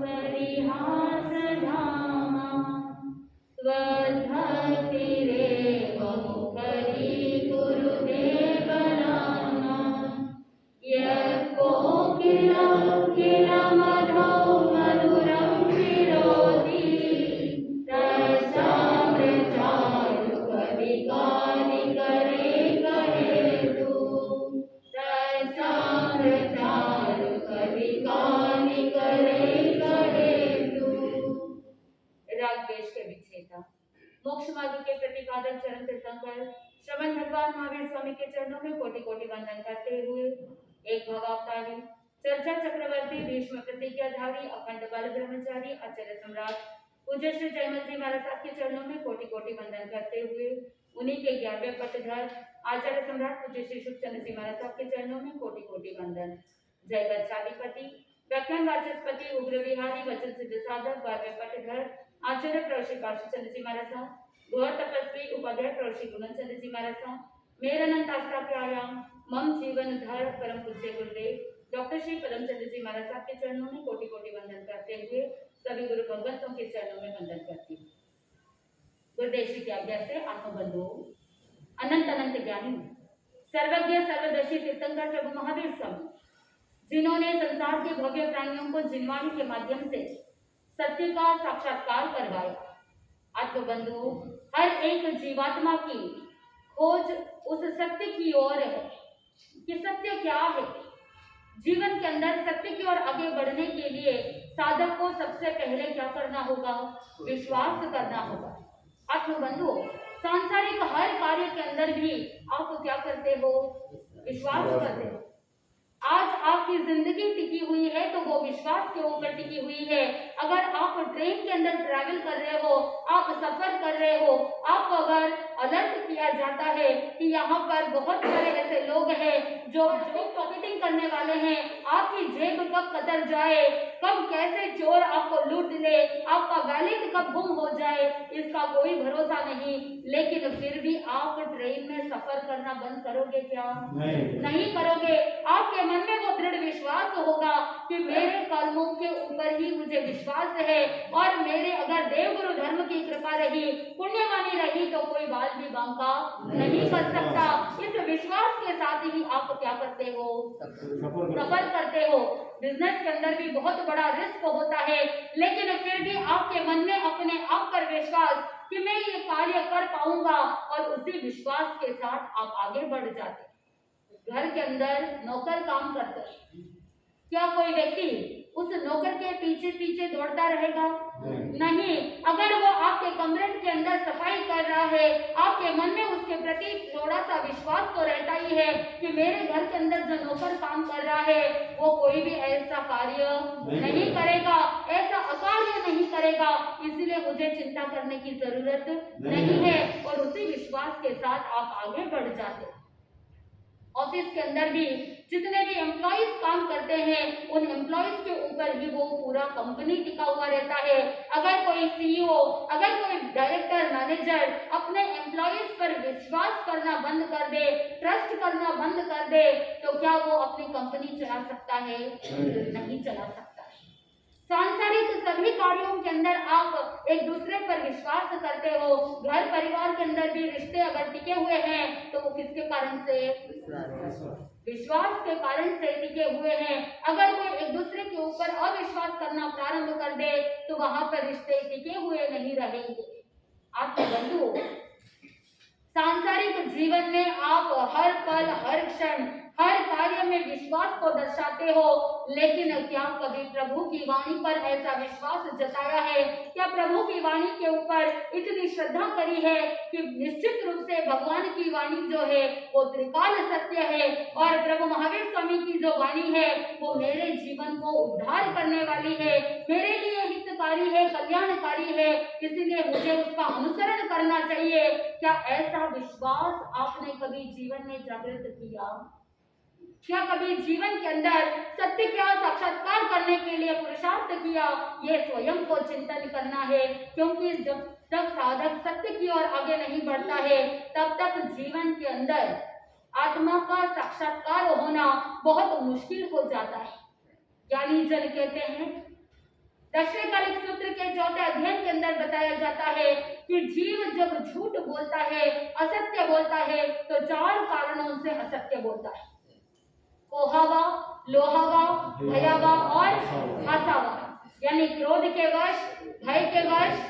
परिहास धामा स्वधर्तिरेव मुखरी गुरुदेव नामा यत्कोकिलमधो मधुरं विरोधि रसामृचारुकविकानि करे कहेतु रसामृचारुकविकानि करे कहेतु। राग द्वेष के विच्छेदा मोक्ष मार्ग के प्रतिपादक चरण तीर्थंकर श्रवण भगवान महावीर स्वामी के चरणों में कोटि कोटि वंदन करते हुए एक भवावतारी चर्चा चक्रवर्ती भीष्म प्रतिज्ञाधारी अखंड बल ब्रह्मचारी आचार्य सम्राट पूज्य श्री जयमल जी महाराज साहब के चरणों में कोटि कोटि वंदन करते हुए उन्हीं के 11वें पटधर आचार्य सम्राट पूज्य श्री सुखचंद्र जी महाराज साहब के चरणों में कोटि कोटि वंदन। जय बच्चाधिपति व्याख्यान वाचस्पति उग्र विहारी वचन सिद्ध साधक 12वें पटधर आचार्य प्रवश्री काशीचंद्र जी महाराज साहब गौर तपस्वी उपाध्याय प्रवश्री गुणचंद्र जी महाराज साहब मेरे अनंत आस्था प्यायाम मम जीवन धर परम पूज्य गुरुदेव डॉक्टर श्री पदमचंद्र जी महाराज साहब के चरणों में कोटि कोटि वंदन करते हुए सभी गुरु भगवंतों के चरणों में वंदन करती हूँ। गुरुदेव श्री की आज्ञा से आत्मबंधुओं अनंत अनंत ज्ञानी सर्वज्ञ सर्वदर्शी तीर्थंकर प्रभु महावीर स्वामी जिन्होंने संसार के भव्य प्राणियों को जिनवाणी के माध्यम से सत्य का साक्षात्कार करवाया। आत्मबंधुओं हर एक जीवात्मा की खोज उस सत्य की ओर है कि सत्य क्या है। जीवन के अंदर सत्य की ओर आगे बढ़ने के लिए साधक को सबसे पहले क्या करना होगा? विश्वास करना होगा। आत्मबंधुओं सांसारिक हर कार्य के अंदर भी आप क्या करते हो? विश्वास करते हो। आज आपकी जिंदगी टिकी हुई है तो वो विश्वास के ऊपर टिकी हुई है। अगर आप ट्रेन के अंदर ट्रैवल कर रहे हो, आप सफर कर रहे हो, आपको अगर अलर्ट किया जाता है कि यहाँ पर बहुत सारे ऐसे लोग हैं जो पॉकेटिंग करने वाले हैं, आपकी जेब कब कतर जाए, कब कैसे चोर आपको लूट ले, आपका वैलेट कब गुम हो जाए, इसका कोई भरोसा नहीं। लेकिन फिर भी आप ट्रेन में सफर करना बंद करोगे क्या? नहीं करोगे। आपके मन में वो दृढ़ विश्वास होगा कि मेरे कर्मों के ऊपर ही मुझे विश्वास है और मेरे अगर देवगुरु धर्म की कृपा रही, पुण्यवानी रही तो कोई बाल भी बांका नहीं कर सकता। इस विश्वास के साथ ही आप क्या करते हो? सफर करते हो। बिजनेस के अंदर भी बहुत बड़ा रिस्क होता है, लेकिन फिर भी आपके मन में अपने आप पर विश्वास कि मैं ये कार्य कर पाऊंगा और उसी विश्वास के साथ आप आगे बढ़ जाते। घर के अंदर नौकर काम करते हैं, क्या कोई व्यक्ति उस नौकर के पीछे पीछे दौड़ता रहेगा? नहीं। अगर वो आपके कमरे के अंदर सफाई कर रहा है, आपके मन में उसके प्रति थोड़ा सा विश्वास तो रहता ही है कि मेरे घर के अंदर जो नौकर काम कर रहा है वो कोई भी ऐसा कार्य नहीं करेगा, ऐसा अकार्य नहीं करेगा, इसलिए मुझे चिंता करने की जरूरत नहीं है। और उसी विश्वास के साथ आप आगे बढ़ जाते। ऑफिस के अंदर भी जितने भी एम्प्लॉइज काम करते हैं उन एम्प्लॉइज के ऊपर ही वो पूरा कंपनी टिका हुआ रहता है। अगर कोई सीईओ, अगर कोई डायरेक्टर, मैनेजर अपने एम्प्लॉइज पर विश्वास करना बंद कर दे, ट्रस्ट करना बंद कर दे, तो क्या वो अपनी कंपनी चला सकता है? नहीं चला सकता। सांसारिक सभी कार्यों के अंदर आप एक दूसरे पर विश्वास करते हो। घर परिवार के अंदर भी रिश्ते अगर टिके हुए हैं तो वो किसके कारण से? विश्वास के कारण से टिके हुए हैं। अगर कोई एक दूसरे के ऊपर अविश्वास करना प्रारंभ कर दे तो वहां पर रिश्ते टिके हुए नहीं रहेंगे। आपके बंधु सांसारिक जीवन में आप हर पल, हर क्षण, हर कार्य में विश्वास को दर्शाते हो, लेकिन क्या कभी प्रभु की वाणी पर ऐसा विश्वास जताया है? क्या प्रभु की वाणी के ऊपर इतनी श्रद्धा करी है कि निश्चित रूप से भगवान की वाणी जो है वो त्रिकाल सत्य है और प्रभु महावीर स्वामी की जो वाणी है वो मेरे जीवन को उद्धार करने वाली है, मेरे लिए हितकारी है, कल्याणकारी है, इसीलिए मुझे उसका अनुसरण करना चाहिए। क्या ऐसा विश्वास आपने कभी जीवन में जागृत किया? क्या कभी जीवन के अंदर सत्य का साक्षात्कार करने के लिए पुरुषार्थ किया? ये स्वयं को चिंतन करना है, क्योंकि जब तक साधक सत्य की ओर आगे नहीं बढ़ता है तब तक जीवन के अंदर आत्मा का साक्षात्कार होना बहुत मुश्किल हो जाता है। ज्ञानी जन कहते हैं दशकालिक सूत्र के चौथे अध्ययन के अंदर बताया जाता है कि जीव जब झूठ बोलता है, असत्य बोलता है, तो 4 कारणों से असत्य बोलता है। कोहावा, लोहावा, भयावा और आसावा, यानी क्रोध के वश, भय के वश,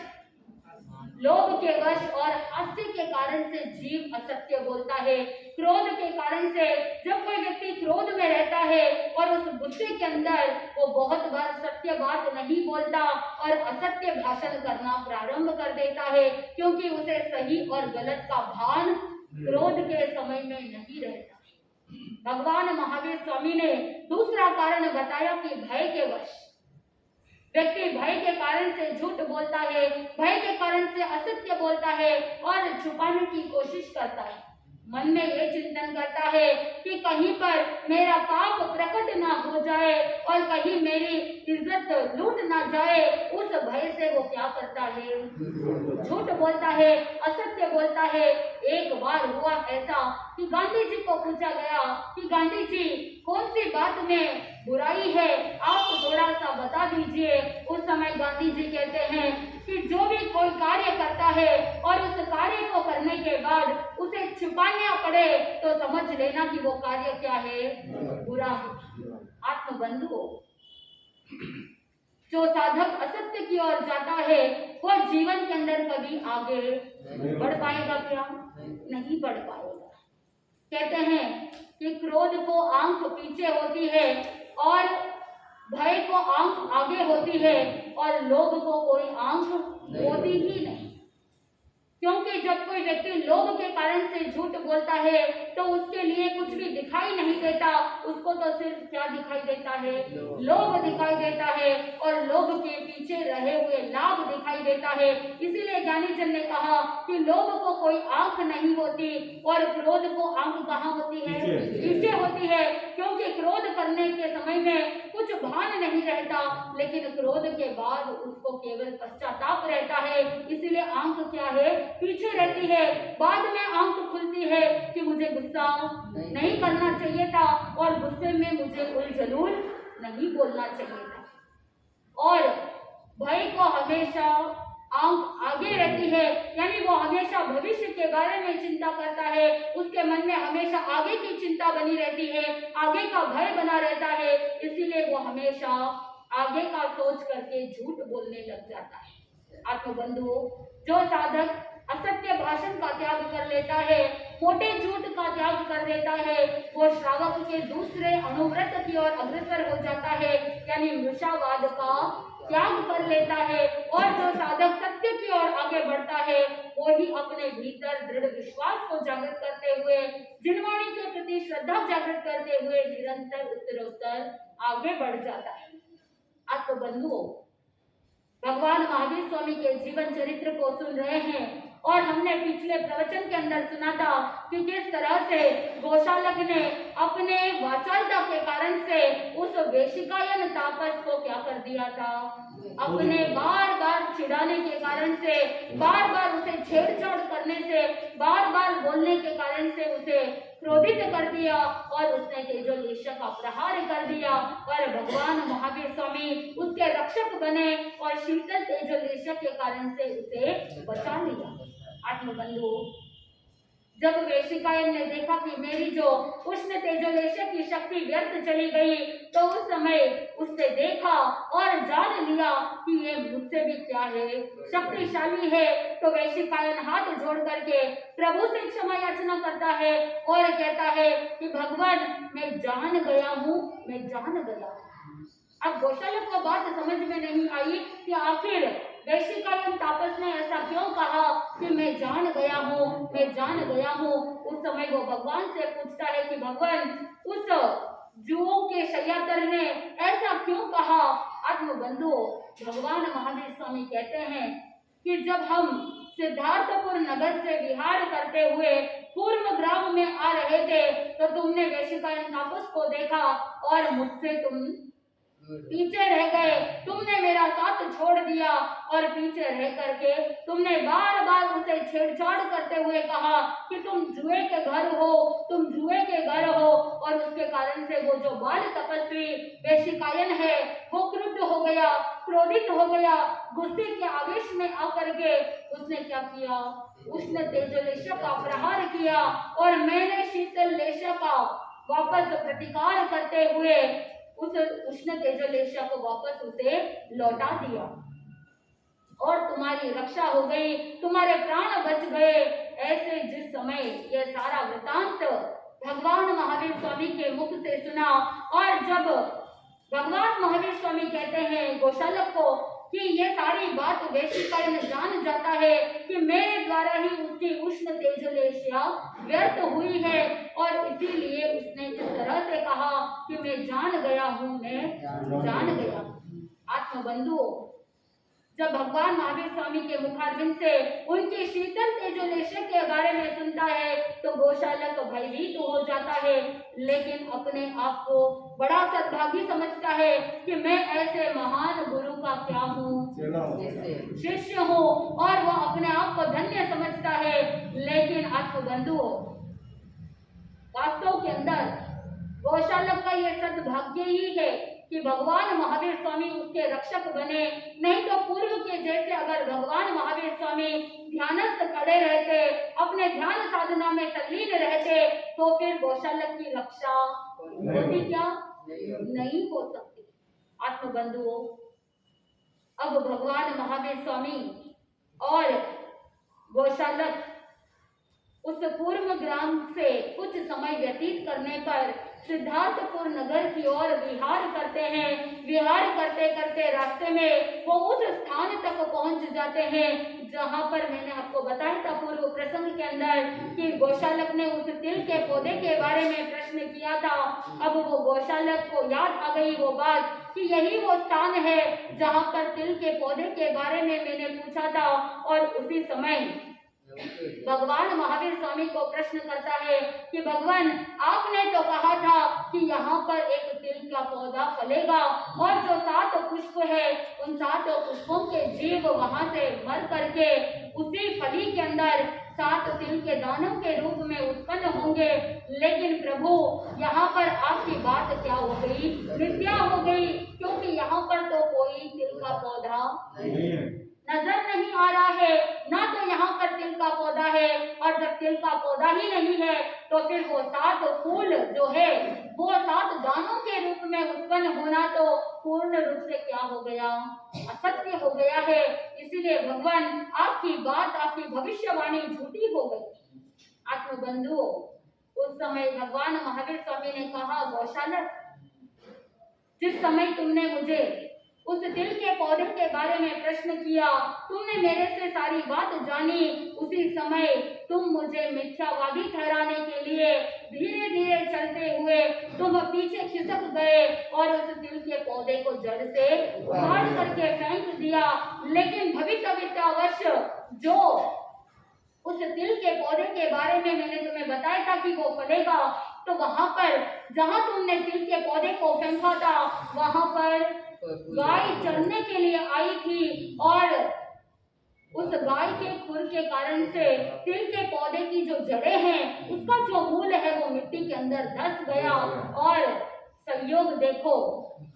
लोभ के वश और हास्य के कारण से जीव असत्य बोलता है। क्रोध के कारण से जब कोई व्यक्ति क्रोध में रहता है और उस गुस्से के अंदर वो बहुत बार सत्य बात नहीं बोलता और असत्य भाषण करना प्रारंभ कर देता है, क्योंकि उसे सही और गलत का भान क्रोध के समय में नहीं रहता। भगवान महावीर स्वामी ने दूसरा कारण बताया कि भय के वश व्यक्ति भय के कारण से झूठ बोलता है, भय के कारण से असत्य बोलता है और छुपाने की कोशिश करता है। मन में ये चिंतन करता है कि कहीं पर मेरा पाप प्रकट ना हो जाए और कहीं मेरी इज्जत लूट ना जाए, उस भय से वो क्या करता है, झूठ बोलता है, असत्य बोलता है। एक बार हुआ ऐसा कि गांधी जी को पूछा गया कि गांधी जी कौन सी बात में बुराई है, आप थोड़ा सा बता दीजिए। उस समय गांधी जी कहते हैं कि जो भी कोई कार्य करता है और उस कार्य को करने के बाद उसे छुपाना पड़े तो समझ लेना कि वो कार्य क्या है, बुरा है। आत्मबंधुओं, जो साधक असत्य की ओर जाता है वो जीवन के अंदर कभी आगे बढ़ पाएगा क्या? नहीं बढ़ पाएगा। कहते हैं कि क्रोध को आंख पीछे होती है और भय को आंख आगे होती है और लोभ को कोई आंख होती ही नहीं, क्योंकि जब कोई व्यक्ति लोभ के कारण से झूठ बोलता है तो उसके लिए कुछ भी दिखाई नहीं देता, उसको तो सिर्फ क्या दिखाई देता है, लोभ दिखाई देता है और लोभ के पीछे रहे हुए लाभ दिखाई देता है। इसीलिए ज्ञानी जन ने कहा कि लोभ को कोई आंख नहीं होती और क्रोध को आंख कहाँ होती है, पीछे होती है, क्योंकि क्रोध करने के समय में कुछ भान नहीं रहता, लेकिन क्रोध के बाद उसको केवल पश्चाताप रहता है। इसीलिए आंख क्या है, पीछे रहती है। बाद में आंख खुलती है कि मुझे गुस्सा नहीं करना चाहिए था और गुस्से में मुझे उलझलूल नहीं बोलना चाहिए था। और भय को हमेशा आंख आगे रहती है, यानी वो हमेशा भविष्य के बारे में चिंता करता है, उसके मन में हमेशा आगे की चिंता बनी रहती है, आगे का भय बना रहता है। इसीलिए वो हमेशा आगे का सोच करके झूठ बोलने लग जाता है। आत्मबंधुओं, जो साधक असत्य भाषण का त्याग कर लेता है, मोटे झूठ का त्याग कर देता है, वो श्रावक के दूसरे अनुव्रत की ओर अग्रसर हो जाता है, यानी मृषावाद का त्याग कर लेता है। और जो साधक सत्य की ओर आगे बढ़ता है वो ही अपने भीतर दृढ़ विश्वास को जागृत करते हुए, जिनवाणी के प्रति श्रद्धा जागृत करते हुए निरंतर उत्तरोत्तर आगे बढ़ जाता है। आत्मबंधुओं, भगवान महावीर स्वामी के जीवन चरित्र को सुन रहे हैं और हमने पिछले प्रवचन के अंदर सुना था कि किस तरह से गोशालक ने अपने वाचालता के कारण से उस वेशिकायन तापस को क्या कर दिया था, अपने बार बार चिढ़ाने के कारण से, बार बार उसे छेड़छाड़ करने से, बार बार बोलने के कारण से उसे क्रोधित कर दिया और उसने तेजोलेश का प्रहार कर दिया। और भगवान महावीर स्वामी उसके रक्षक बने और शीतल तेजोलेश के कारण से उसे बचा लिया। आत्मबंधुओं, जब वेशिकायन ने देखा कि मेरी जो उष्ण तेजोलेश की शक्ति व्यर्थ चली गई, तो उस समय उसने देखा और जान लिया कि ये मुझसे भी क्या है, शक्तिशाली है। तो वेशिकायन हाथ जोड़ करके प्रभु से क्षमा याचना करता है और कहता है कि भगवान, मैं जान गया हूँ, मैं जान गया हूँ। अब गोशालक को बात समझ में नहीं आई कि आखिर वेशिकायन तापस ने ऐसा क्यों कहा कि मैं जान गया हूँ, मैं जान गया हूँ। उस समय वो भगवान से पूछता है कि भगवान, उस जुओं के शय्यातर ने ऐसा क्यों कहा? आत्मबंधुओं, भगवान महावीर स्वामी कहते हैं कि जब हम सिद्धार्थपुर नगर से विहार करते हुए पूर्व ग्राम में आ रहे थे तो तुमने वेशिकायन तापस को देखा और मुझसे तुम पीछे रह गए, तुमने मेरा साथ छोड़ दिया और पीछे रह करके तुमने बार बार उसे छेड़छाड़ करते हुए कहा कि तुम जुए के घर हो, तुम जुए के घर हो। और उसके कारण से वो जो बाल तपस्वी वेश्याकायन है वो क्रुद्ध हो गया, क्रोधित हो गया, गुस्से के आवेश में आकर के उसने क्या किया, उसने तेजोलेशा का प्रहार किया और मैंने शीतल लेशा का वापस प्रतिकार करते हुए उस उष्ण तेजोलेशा को वापस उसे लौटा दिया और तुम्हारी रक्षा हो गई, तुम्हारे प्राण बच गए। ऐसे जिस समय यह सारा वृतांत भगवान महावीर स्वामी के मुख से सुना और जब भगवान महावीर स्वामी कहते हैं गोशालक को कि ये सारी बात वेश्याकायन जान जाता है कि मेरे द्वारा ही उसकी उष्ण तेजोलेशा व्यर्थ हुई है और इसीलिए उसने इस तरह से कहा कि मैं जान गया हूँ, मैं जान गया। आत्मबंधुओं, जब भगवान महावीर स्वामी के मुखारविंद से उनकी शीतल तेजोलेशा के बारे में सुनता है तो गोशालक भयभीत हो जाता है, लेकिन अपने आप को बड़ा सद्भागी समझता है कि मैं ऐसे महान गुरु का क्या हूँ, शिष्य हूँ, और वह अपने आप को धन्य समझता है। लेकिन आत्मबंधुओं, वास्तव के अंदर गोशालक का ये सद्भाग्य ही है कि भगवान महावीर स्वामी उसके रक्षक बने, नहीं तो पूर्व के जैसे अगर भगवान महावीर स्वामी ध्यानस्थ खड़े रहते, अपने ध्यान साधना में तल्लीन रहते तो फिर गोशालक की रक्षा होती क्या, नहीं हो सकती। आत्मबंधुओं, अब भगवान महावीर स्वामी और गोशालक उस पूर्व ग्राम से कुछ समय व्यतीत करने पर सिद्धार्थपुर नगर की ओर विहार करते हैं। विहार करते करते रास्ते में वो उस स्थान तक पहुंच जाते हैं जहां पर मैंने आपको बताया था पूर्व प्रसंग के अंदर कि गोशालक ने उस तिल के पौधे के बारे में प्रश्न किया था। अब वो गोशालक को याद आ गई वो बात कि यही वो स्थान है जहां पर तिल के पौधे के बारे में मैंने पूछा था। और उसी समय भगवान महावीर स्वामी को प्रश्न करता है कि भगवान, आपने तो कहा था कि यहाँ पर एक तिल का पौधा फलेगा और जो 7 पुष्प है उन 7 पुष्पों के जीव वहां से मर करके उसी फली के अंदर 7 तिल के दानों के रूप में उत्पन्न होंगे। लेकिन प्रभु, यहाँ पर आपकी बात क्या हो गई, मिथ्या हो गई, क्योंकि यहाँ पर तो कोई तिल का पौधा नजर नहीं आ रहा है, ना तो यहाँ पर तिल का पौधा है, और जब तिल का पौधा ही नहीं है तो फिर वो 7 फूल जो है वो 7 दानों के रूप में उत्पन्न होना तो पूर्ण रूप से क्या हो गया, असत्य हो गया है। इसीलिए भगवान, आपकी बात, आपकी भविष्यवाणी झूठी हो गई। आत्मबंधुओं, उस समय भगवान महावीर स्वामी ने कहा, गोशालक, जिस समय तुमने मुझे उस तिल के पौधे के बारे में प्रश्न किया, तुमने मेरे से सारी बात जानी, उसी समय तुम मुझे मिथ्यावादी ठहराने के लिए धीरे धीरे चलते हुए तुम पीछे खिसक गए और उस तिल के पौधे को जड़ से उखाड़ करके फेंक दिया। लेकिन भविष्यवक्तावश जो उस तिल के पौधे के बारे में मैंने तुम्हें बताया था कि वो फलेगा, तो वहां पर जहां तुमने तिल के पौधे को फेंका था वहां पर गाय चरने के लिए आई थी और उस गाय के खुर के कारण से तिल के पौधे की जो जड़ें हैं उसका जो मूल है वो मिट्टी के अंदर धंस गया। और संयोग देखो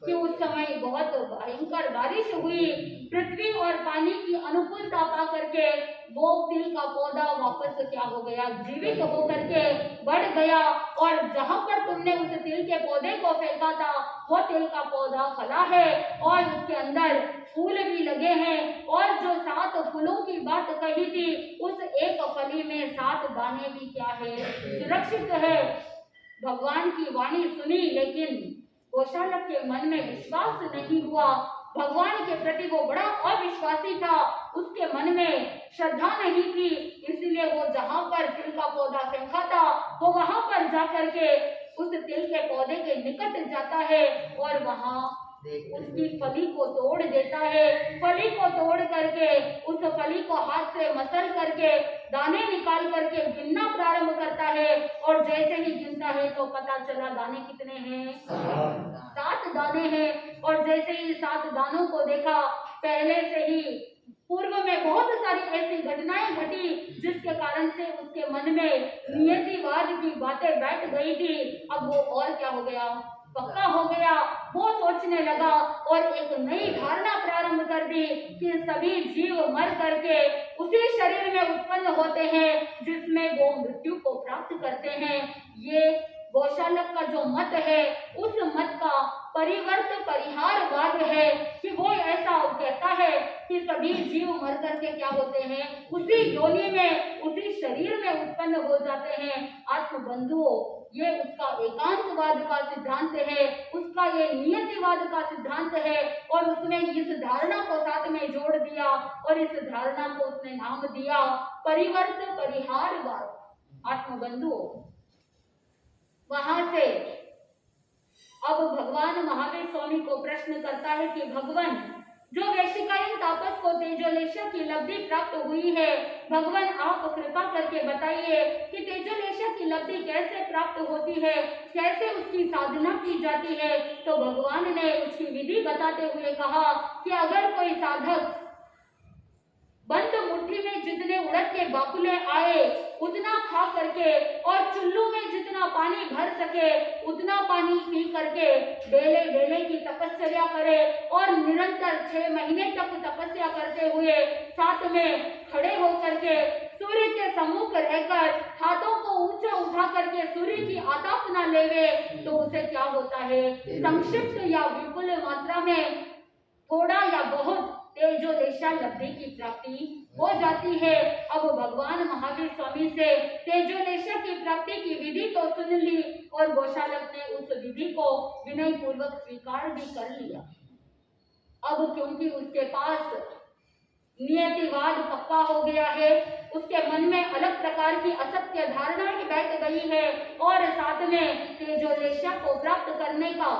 कि उस समय बहुत भयंकर बारिश हुई, पृथ्वी और पानी की अनुकूलता पा करके वो तिल का पौधा वापस क्या हो गया, जीवित होकर के बढ़ गया। और जहां पर तुमने उस तिल के पौधे को फेंका था वो तिल का पौधा फला है और उसके अंदर फूल भी लगे हैं, और जो 7 फूलों की बात कही थी उस एक फली में 7 दाने भी क्या है, सुरक्षित है। भगवान की वाणी सुनी, लेकिन गोशालक के मन में विश्वास नहीं हुआ। भगवान के प्रति वो बड़ा अविश्वासी था, उसके मन में श्रद्धा नहीं थी, इसलिए वो जहां पर तिल का पौधा फेंका था वो वहां पर जाकर के उस तिल के पौधे के निकट जाता है और वहां उसकी फली को तोड़ देता है। फली को तोड़ करके उस फली को हाथ से मसल करके दाने निकाल करके गिनना प्रारंभ करता है, और जैसे ही गिनता है तो पता चला दाने कितने हैं, 7 दाने हैं। और जैसे ही 7 दानों को देखा, पहले से ही पूर्व में बहुत सारी ऐसी घटनाएं घटी जिसके कारण से उसके मन में नियतिवाद की बातें बैठ गई थी। अब वो और क्या हो गया, पक्का हो गया। वो सोचने लगा और एक नई धारणा प्रारंभ कर दी कि सभी जीव मर करके उसी शरीर में उत्पन्न होते हैं जिसमें वो मृत्यु को प्राप्त करते हैं। ये गौशालक का जो मत है, उस मत का परिवर्त परिहारवाद है कि वो ऐसा कहता है कि सभी जीव मर करके क्या होते हैं, उसी योनि में, उसी शरीर में उत्पन्न हो जाते हैं। आत्मबंधुओं, ये उसका एकांतवाद का सिद्धांत है, उसका ये नियतिवाद का सिद्धांत है। और उसने इस धारणा को साथ में जोड़ दिया और इस धारणा को उसने नाम दिया परिवर्त परिहारवाद। आत्मबंधुओं, वहां से अब भगवान महावीर स्वामी को प्रश्न करता है कि भगवान, जो वैशिकायन तापस को तेजोलेशा की लब्धि प्राप्त हुई है, भगवान आप कृपा करके बताइए कि तेजोलेशा की लब्धि कैसे प्राप्त होती है, कैसे उसकी साधना की जाती है। तो भगवान ने उसकी विधि बताते हुए कहा कि अगर कोई साधक बंद मुट्ठी में जितने उड़द के बाकुले आए उतना खा करके और चुल्लू में जितना पानी भर सके उतना पानी पी करके बेले बेले की तपस्या करे और निरंतर 6 महीने तक तपस्या करते हुए साथ में खड़े होकर के सूर्य के सम्मुख रहकर हाथों को ऊंचा उठा करके सूर्य की आतापना लेवे, तो उसे क्या होता है, संक्षिप्त या विपुल मात्रा में थोड़ा या बहुत तेजोलेशा लब्धि की प्राप्ति हो जाती है। अब भगवान महावीर स्वामी से तेजोलेशा की प्राप्ति की विधि तो सुन ली और गौशालक ने उस विधि को विनय पूर्वक स्वीकार भी कर लिया। अब क्योंकि उसके पास नियतिवाद पक्का हो गया है, उसके मन में अलग प्रकार की असत्य धारणाएं बैठ गई है और साथ में तेजोलेशा को प्राप्त करने का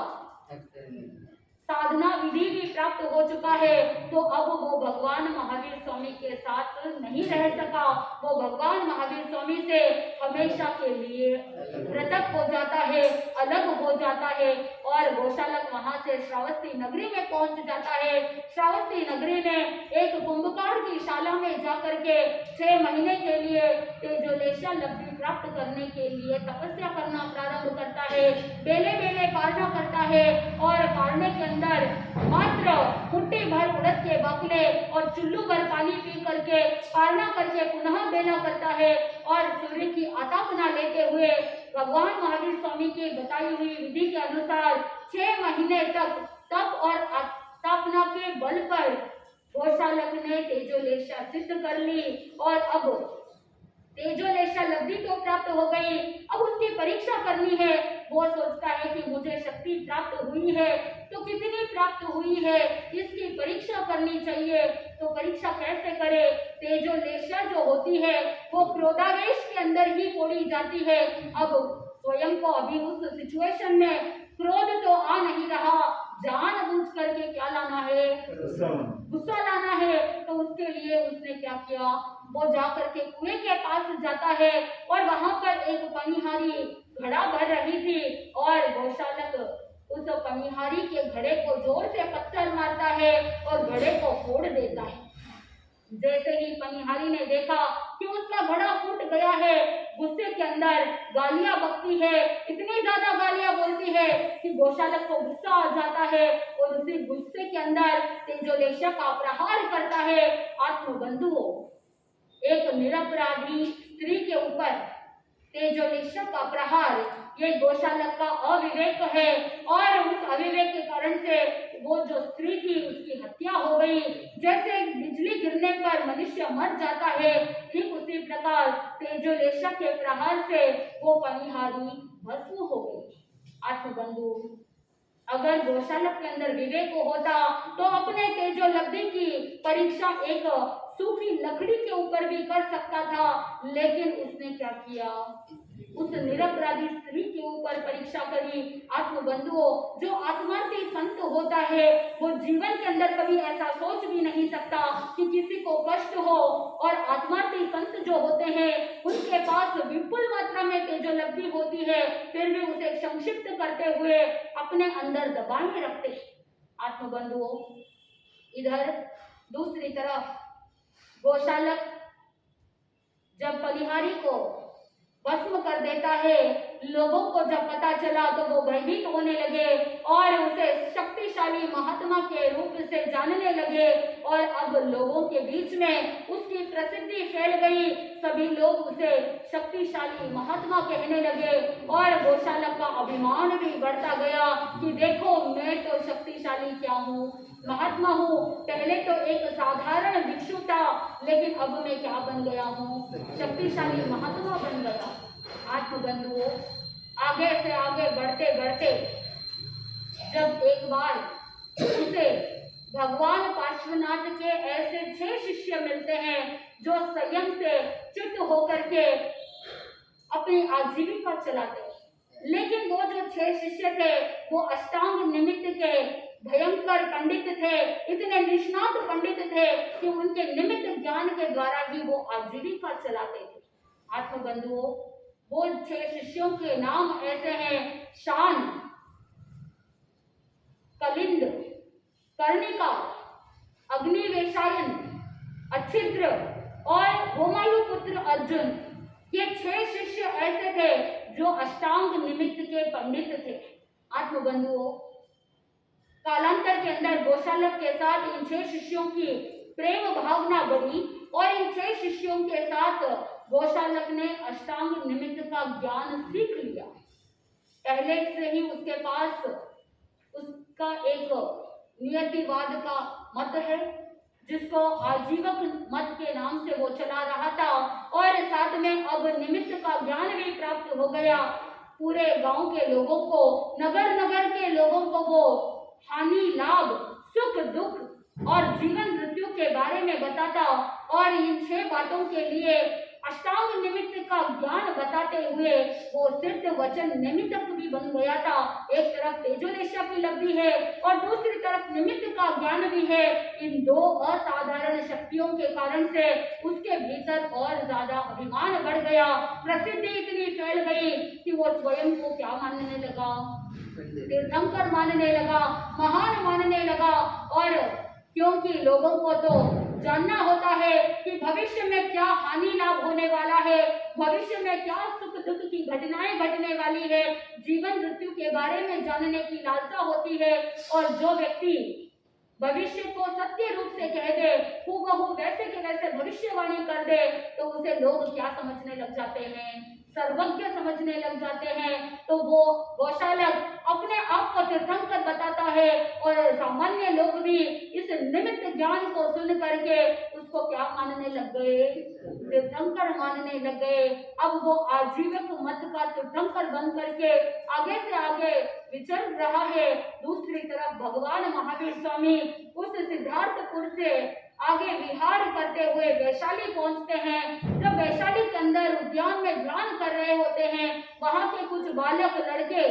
साधना विधि भी प्राप्त हो चुका है, तो अब वो भगवान महावीर स्वामी के साथ नहीं रह सका। वो भगवान महावीर स्वामी से हमेशा के लिए पृथक हो जाता है, अलग हो जाता है और गौशालक वहां से श्रावस्ती नगरी में पहुंच जाता है। श्रावस्ती नगरी में एक कुंभकार की शाला में जाकर के 6 महीने के लिए तेजोलेशा लब्धि प्राप्त करने के लिए तपस्या करना प्रारंभ करता है। बेले बेले काढ़ा करता है और काढ़ने के अंदर मात्र मुट्ठी भर उड़द के बाकुले और चुल्लू भर पानी पी करके काढ़ना करके पुनः बेला करता है और सूर्य की आतापना लेते हुए भगवान महावीर स्वामी की बताई हुई विधि के अनुसार 6 महीने तक तप और आतापना के बल पर गौशालक ने तेजोलेशा सिद्ध कर ली और अब तेजोलेशा लब्धि तो प्राप्त हो गई। अब उसकी परीक्षा करनी है। वो सोचता है कि मुझे शक्ति प्राप्त हुई है तो कितनी प्राप्त हुई है, इसकी परीक्षा करनी चाहिए। तो परीक्षा कैसे करे? तेजोलेशा जो होती है वो क्रोधावेश के अंदर ही फोड़ी जाती है। अब स्वयं को अभी उस सिचुएशन में क्रोध तो आ नहीं रहा, जानबूझ करके क्या लाना है, गुस्सा लाना है। तो उसके लिए उसने क्या किया, वो जाकर के कुएं के पास जाता है और वहां पर एक पनिहारी घड़ा भर रही थी और गौशालक उस पनिहारी के घड़े को जोर से पत्थर मारता है और घड़े को फोड़ देता है। जैसे ही पनिहारी ने देखा कि उसका घड़ा फूट गया है, गुस्से के अंदर गालियां बकती है, इतनी ज्यादा गालियां बोलती है कि गौशालक को गुस्सा आ जाता है और उसी गुस्से के अंदर तेजोलेशा का प्रहार करता है। आत्मबंधुओं, एक निरपराधी स्त्री के ऊपर तेजोलेशा का प्रहार, ये गौशालक का अविवेक है और उस अविवेक के कारण से वो जो स्त्री थी उसकी हत्या हो गई। जैसे बिजली गिरने पर मनुष्य मर जाता है, ठीक उसी प्रकार तेजोलेशा के प्रहार से वो पनिहारी भस्म हो गई। आत्मबंधु, अगर गौशालक के अंदर विवेक होता तो अपने तेजोलब्धि की परीक्षा एक सूखी लकड़ी के ऊपर भी कर सकता था, लेकिन उसने क्या किया, उस निरपराधी स्त्री के ऊपर परीक्षा करी। आत्मबंधुओं, जो आत्मार्थी संत होता है वो जीवन के अंदर कभी ऐसा सोच भी नहीं सकता कि किसी को कष्ट हो, और आत्मार्थी संत जो होते हैं उनके पास विपुल मात्रा में तेजोलब्धि उपलब्धि होती है फिर भी उसे संक्षिप्त करते हुए अपने अंदर दबाए रखते हैं। आत्मबंधुओं, इधर दूसरी तरफ गोशालक जब बलिहारी को भस्म कर देता है, लोगों को जब पता चला तो वो भयभीत होने लगे और उसे शक्तिशाली महात्मा के रूप से जानने लगे और अब लोगों के बीच में उसकी प्रसिद्धि फैल गई। सभी लोग उसे शक्तिशाली महात्मा कहने लगे और गोशालक का अभिमान भी बढ़ता गया कि देखो मैं तो शक्तिशाली क्या हूँ, महात्मा हूँ। पहले तो एक साधारण भिक्षु था लेकिन अब मैं क्या बन गया हूँ, शक्तिशाली महात्मा बन गया। आत्मबंधुओं, आगे से आगे बढ़ते बढ़ते जब एक बार उसे भगवान पार्श्वनाथ के ऐसे 6 शिष्य मिलते हैं जो संयम से चित्त होकर के अपनी आजीविका चलाते हैं, लेकिन वो जो 6 शिष्य थे वो अष्टांग निमित्त के भयंकर पंडित थे, इतने निष्णात पंडित थे कि उनके निमित्त ज्ञान के द्वारा ही वो आजीविका चलाते थे। आत्मबंधुओं, वो 6 शिष्यों के नाम ऐसे हैं: शान, कलिंद, कर्णिका, अग्निवेशायन, अच्छिद्र और होमायु पुत्र अर्जुन। ये 6 शिष्य ऐसे थे जो अष्टांग निमित्त के पंडित थे। आत्मबंधुओं, कालांतर के अंदर गोशालक के साथ इन 6 शिष्यों की प्रेम भावना बढ़ी और इन 6 शिष्यों के साथ गोशालक ने अष्टांग निमित्त का ज्ञान सीख लिया। पहले से ही उसके पास उसका एक नियतिवाद का मत है जिसको आजीवक मत के नाम से वो चला रहा था और साथ में अब निमित्त का ज्ञान भी प्राप्त हो गया। पूरे गांव के लोगों को, नगर नगर के लोगों को वो हानि लाभ, सुख दुख और जीवन मृत्यु के बारे में बताता और इन 6 बातों के लिए अष्टांग निमित्त का ज्ञान बताते हुए वो सिद्ध वचन निमित्तक भी बन गया था। एक तरफ तेजोदेशा की लब्धि है और दूसरी तरफ निमित्त का ज्ञान भी है। इन 2 असाधारण शक्तियों के कारण से उसके भीतर और ज्यादा अभिमान बढ़ गया, प्रसिद्धि इतनी फैल गई कि वो स्वयं को क्या मानने लगा, तीर्थंकर मानने लगा, महान मानने लगा। और क्योंकि लोगों को तो जानना होता है कि भविष्य में क्या हानि लाभ होने वाला है, भविष्य में क्या सुख दुख की घटनाएं घटने वाली है, जीवन मृत्यु के बारे में जानने की लालसा होती है। और जो व्यक्ति भविष्य को सत्य रूप से कह दे, हूबहू वैसे के वैसे भविष्यवाणी कर दे, तो उसे लोग क्या समझने लग जाते हैं, सर्वज्ञ समझने लग जाते हैं। तो वो गोशालक अपने आप को तीर्थंकर बताता है और सामान्य लोग भी इस निमित्त ज्ञान को सुन करके उसको क्या मानने लग गए, तीर्थंकर मानने लग गए। अब वो आजीवक मत का तीर्थंकर बन करके आगे से आगे विचर रहा है। दूसरी तरफ भगवान महावीर स्वामी उस सिद्धार्थपुर से आगे विहार करते हुए वैशाली पहुंचते हैं। जब वैशाली के अंदर उद्यान में ध्यान कर रहे होते हैं, वहां के कुछ बालक लड़के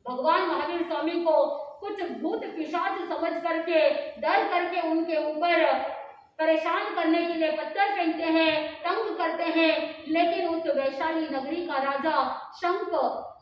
भगवान महावीर स्वामी को कुछ भूत पिशाच समझ करके डर करके उनके ऊपर परेशान करने के लिए पत्थर फेंकते हैं, तंग करते हैं। लेकिन उस वैशाली नगरी का राजा शंख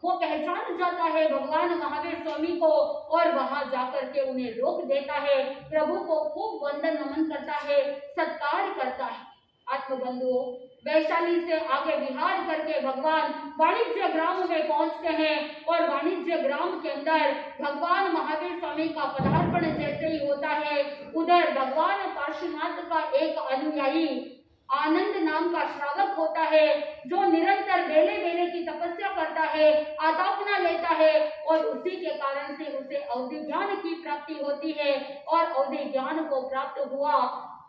वो पहचान जाता है भगवान महावीर स्वामी को और वहां जाकर के उन्हें रोक देता है, प्रभु को खूब वंदन नमन करता है, सत्कार करता है। आत्मबंधुओं, वैशाली से आगे विहार करके भगवान वाणिज्य ग्राम में पहुंचते हैं और वाणिज्य ग्राम के अंदर भगवान महावीर स्वामी का पदार्पण जैसे ही होता है, उधर भगवान पार्श्वनाथ का एक अनुयायी आनंद नाम का श्रावक होता है जो निरंतर बेले बेले की तपस्या करता है, आतापना लेता है और उसी के कारण से उसे अवधि ज्ञान की प्राप्ति होती है और अवधि ज्ञान को प्राप्त हुआ।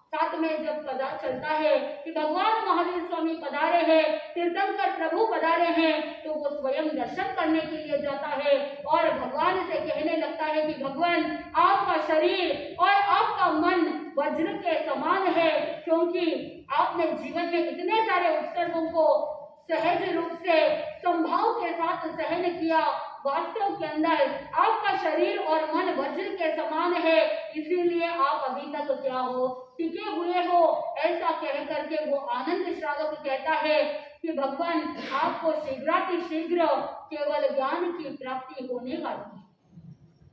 साथ में जब पता चलता है कि भगवान महावीर स्वामी पधारे हैं, तीर्थंकर प्रभु पधारे हैं, तो वो स्वयं दर्शन करने के लिए जाता है और भगवान से कहने लगता है कि भगवान आपका शरीर और आपका मन वज्र के समान है, क्योंकि आपने जीवन में इतने सारे उत्सर्गों को सहज रूप से संभाव के साथ सहन किया। वास्तव के अंदर आपका शरीर और मन वज्र के समान है, इसीलिए आप अभी तक क्या हो, टिके हुए हो। ऐसा कह करके वो आनंद श्रावक कहता है कि भगवान आपको शीघ्रातिशीघ्र केवल ज्ञान की प्राप्ति होने वाली है।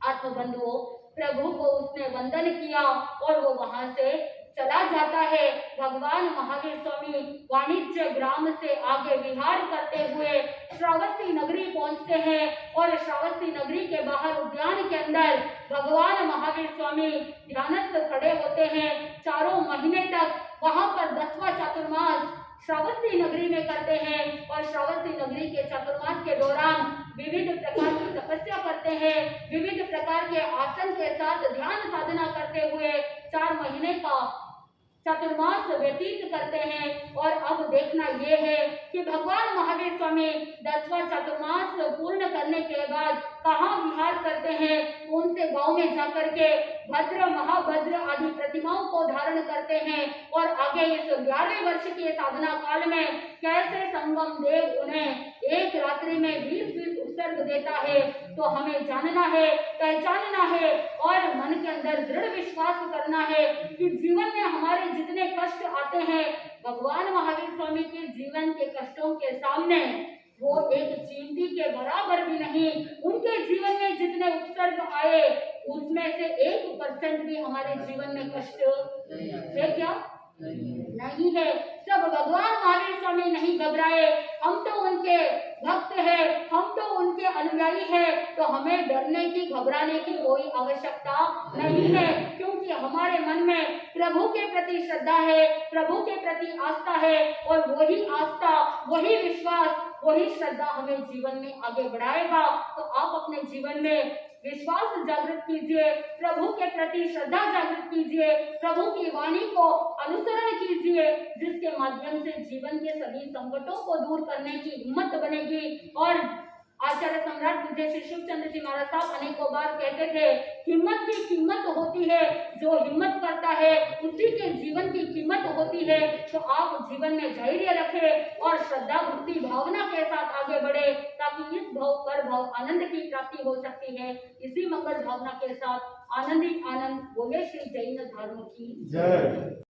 आत्मबंधुओं, प्रभु को उसने वंदन किया और वो वहां से चला जाता है। भगवान महावीर स्वामी वाणिज्य ग्राम से आगे विहार करते हुए श्रावस्ती नगरी पहुंचते हैं और श्रावस्ती नगरी के बाहर उद्यान के अंदर भगवान महावीर स्वामी ध्यानस्थ खड़े होते हैं। 4 महीने तक वहां पर 10वां चातुर्मास श्रावस्ती नगरी में करते हैं और श्रावस्ती नगरी के चातुर्मास के दौरान विविध प्रकार की तपस्या करते हैं, विविध प्रकार के आसन के साथ ध्यान साधना करते हुए 4 महीने का चातुर्मास व्यतीत करते हैं। और अब देखना यह है कि भगवान महावीर स्वामी 10वां चातुर्मास पूर्ण करने के बाद कहाँ विहार करते हैं, कौन से गांव में जाकर के भद्र महाभद्र आदि प्रतिमाओं को धारण करते हैं और आगे इस 11वें वर्ष के साधना काल में कैसे संगम देव उन्हें एक रात्रि में 20-20 उपसर्ग देता है, तो हमें जानना है, पहचानना है और मन के अंदर दृढ़ विश्वास करना है कि जीवन में हमारे जितने कष्ट आते हैं, भगवान महावीर स्वामी के जीवन के कष्टों के सामने वो एक चींटी के बराबर भी नहीं। उनके जीवन में जितने उपसर्ग आए उसमें से 1% भी हमारे जीवन में कष्ट है क्या? नहीं है। जब भगवान महावीर स्वामी नहीं घबराए, हम तो उनके भक्त हैं, हम तो उनके अनुयायी हैं, तो हमें डरने की घबराने की कोई आवश्यकता नहीं है, क्योंकि हमारे मन में प्रभु के प्रति श्रद्धा है, प्रभु के प्रति आस्था है और वही आस्था, वही विश्वास, वही श्रद्धा हमें जीवन में आगे बढ़ाएगा। तो आप अपने जीवन में विश्वास जागृत कीजिए, प्रभु के प्रति श्रद्धा जागृत कीजिए, प्रभु की वाणी को अनुसरण कीजिए, जिसके माध्यम से जीवन के सभी संकटों को दूर करने की हिम्मत बनेगी। और आचार्य सम्राट पूज्य श्री शिवचंद्र जी महाराज साहब अनेकों बार कहते थे, हिम्मत की कीमत होती है, जो हिम्मत करता है उसी के जीवन की कीमत होती है। तो आप जीवन में धैर्य रखें और श्रद्धा भक्ति भावना के साथ आगे बढ़े, ताकि इस भाव पर भाव आनंद की प्राप्ति हो सकती है। इसी मंगल भावना के साथ आनंदी आनंद बोले श्री जैन धर्म की जय।